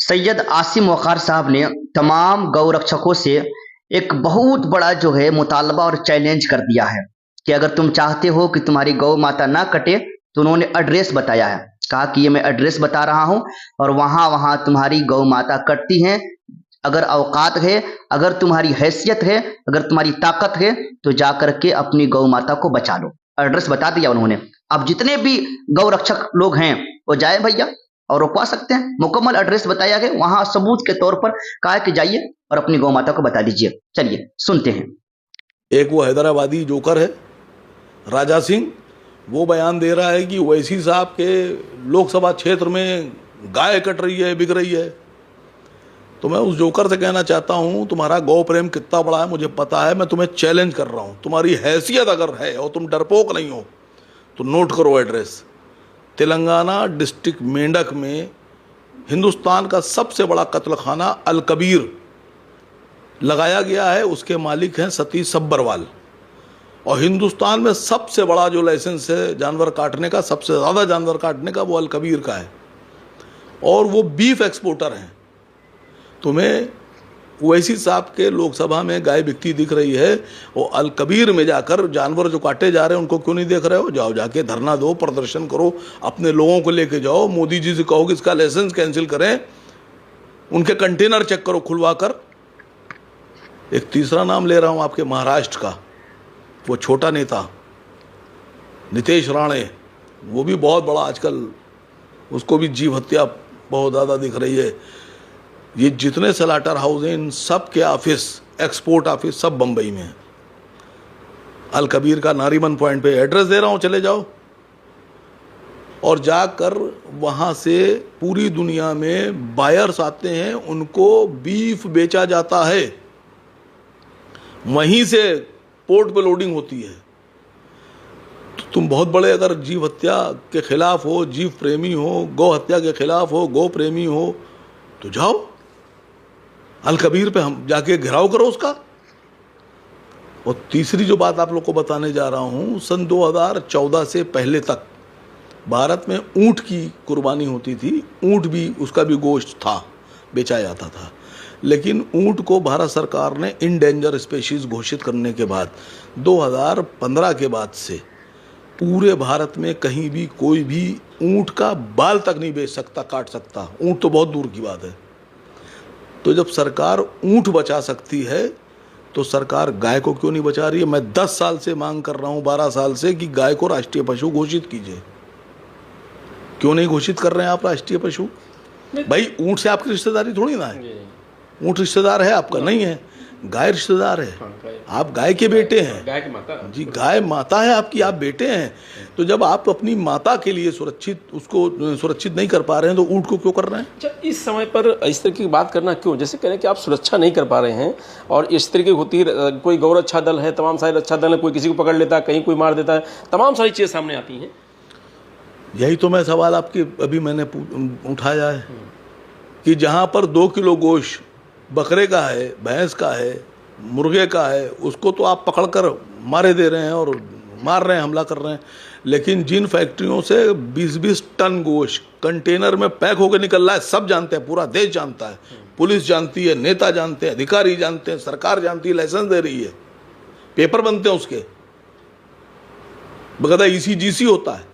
सैयद आसिम वक़ार साहब ने तमाम गौरक्षकों से एक बहुत बड़ा जो है मुतालबा और चैलेंज कर दिया है कि अगर तुम चाहते हो कि तुम्हारी गौ माता ना कटे तो उन्होंने एड्रेस बताया है। कहा कि ये मैं एड्रेस बता रहा हूँ और वहाँ वहाँ तुम्हारी गौ माता कटती हैं। अगर औकात है, अगर तुम्हारी हैसियत है, अगर तुम्हारी ताकत है तो जा करके अपनी गौ माता को बचा लो। एड्रेस बता दिया उन्होंने। अब जितने भी गौ रक्षक लोग हैं वो जाए भैया और रुकवा सकते हैं। मुकम्मल एड्रेस बताया गया, वहां सबूत के तौर पर कहा कि जाइए और अपनी गौ माता को बता दीजिए। चलिए सुनते हैं। एक वो हैदराबादी जोकर है राजा सिंह, वो बयान दे रहा है कि ओवैसी साहब के लोकसभा क्षेत्र में गाय कट रही है, बिक रही है। तो मैं उस जोकर से कहना चाहता हूं, तुम्हारा गौ प्रेम कितना बड़ा है मुझे पता है। मैं तुम्हें चैलेंज कर रहा हूं, तुम्हारी हैसियत अगर है और तुम डरपोक नहीं हो तो नोट करो एड्रेस। तेलंगाना डिस्ट्रिक्ट मेंढक में हिंदुस्तान का सबसे बड़ा कत्लखाना अल कबीर लगाया गया है। उसके मालिक हैं सतीश सब्बरवाल। और हिंदुस्तान में सबसे बड़ा जो लाइसेंस है जानवर काटने का, सबसे ज़्यादा जानवर काटने का, वो अल कबीर का है। और वो बीफ एक्सपोर्टर हैं। तुम्हें ओवैसी साहब के लोकसभा में गाय बिकती दिख रही है, वो अल कबीर में जाकर जानवर जो काटे जा रहे हैं उनको क्यों नहीं देख रहे हो? जाओ, जाके धरना दो, प्रदर्शन करो, अपने लोगों को लेके जाओ, मोदी जी से कहो कि इसका लाइसेंस कैंसिल करें, उनके कंटेनर चेक करो खुलवा कर। एक तीसरा नाम ले रहा हूं आपके महाराष्ट्र का, वो छोटा नेता नितेश राणे, वो भी बहुत बड़ा आजकल, उसको भी जीव हत्या बहुत ज़्यादा दिख रही है। ये जितने स्लॉटर हाउस हैं इन सब के ऑफिस, एक्सपोर्ट ऑफिस सब बंबई में है। अल कबीर का नारीमन पॉइंट पे एड्रेस दे रहा हूँ, चले जाओ और जाकर वहाँ से पूरी दुनिया में बायर्स आते हैं, उनको बीफ बेचा जाता है, वहीं से पोर्ट पे लोडिंग होती है। तो तुम बहुत बड़े अगर जीव हत्या के खिलाफ हो, जीव प्रेमी हो, गौ हत्या के खिलाफ हो, गौ प्रेमी हो, तो जाओ अल कबीर पे हम जाके घेराव करो उसका। और तीसरी जो बात आप लोग को बताने जा रहा हूं, सन 2014 से पहले तक भारत में ऊंट की कुर्बानी होती थी। ऊंट भी, उसका भी गोश्त था, बेचा जाता था। लेकिन ऊंट को भारत सरकार ने इंडेंजर स्पेशीज घोषित करने के बाद 2015 के बाद से पूरे भारत में कहीं भी कोई भी ऊंट का बाल तक नहीं बेच सकता, काट सकता। ऊंट तो बहुत दूर की बात है। तो जब सरकार ऊंट बचा सकती है तो सरकार गाय को क्यों नहीं बचा रही है? मैं 10 साल से मांग कर रहा हूं, 12 साल से, कि गाय को राष्ट्रीय पशु घोषित कीजिए। क्यों नहीं घोषित कर रहे हैं आप राष्ट्रीय पशु? भाई ऊंट से आपकी रिश्तेदारी थोड़ी ना है। ऊंट रिश्तेदार है आपका? नहीं है। गाय रिश्तेदार है। आप गाय के बेटे हैं। गाय की माता जी, गाय माता है आपकी, आप बेटे हैं। तो जब आप अपनी माता के लिए उसको सुरक्षित नहीं कर पा रहे हैं तो ऊंट को क्यों कर रहे हैं? अच्छा, इस समय पर इस तरह की बात करना क्यों? जैसे कह रहे हैं कि आप सुरक्षा नहीं कर पा रहे हैं और इस तरह की होती है, कोई गौ रक्षा दल है, तमाम सारे रक्षा दल है, कोई किसी को पकड़ लेता है, कहीं कोई मार देता है, तमाम सारी चीज़ें सामने आती हैं। यही तो मैं सवाल आपकी अभी मैंने उठाया है कि जहाँ पर 2 किलो गोश्त बकरे का है, भैंस का है, मुर्गे का है, उसको तो आप पकड़कर मारे दे रहे हैं और मार रहे हैं, हमला कर रहे हैं। लेकिन जिन फैक्ट्रियों से 20-20 टन गोश्त कंटेनर में पैक होकर निकल रहा है, सब जानते हैं, पूरा देश जानता है, पुलिस जानती है, नेता जानते हैं, अधिकारी जानते हैं, सरकार जानती है, लाइसेंस दे रही है, पेपर बनते हैं उसके, बकायदा ECGC होता है।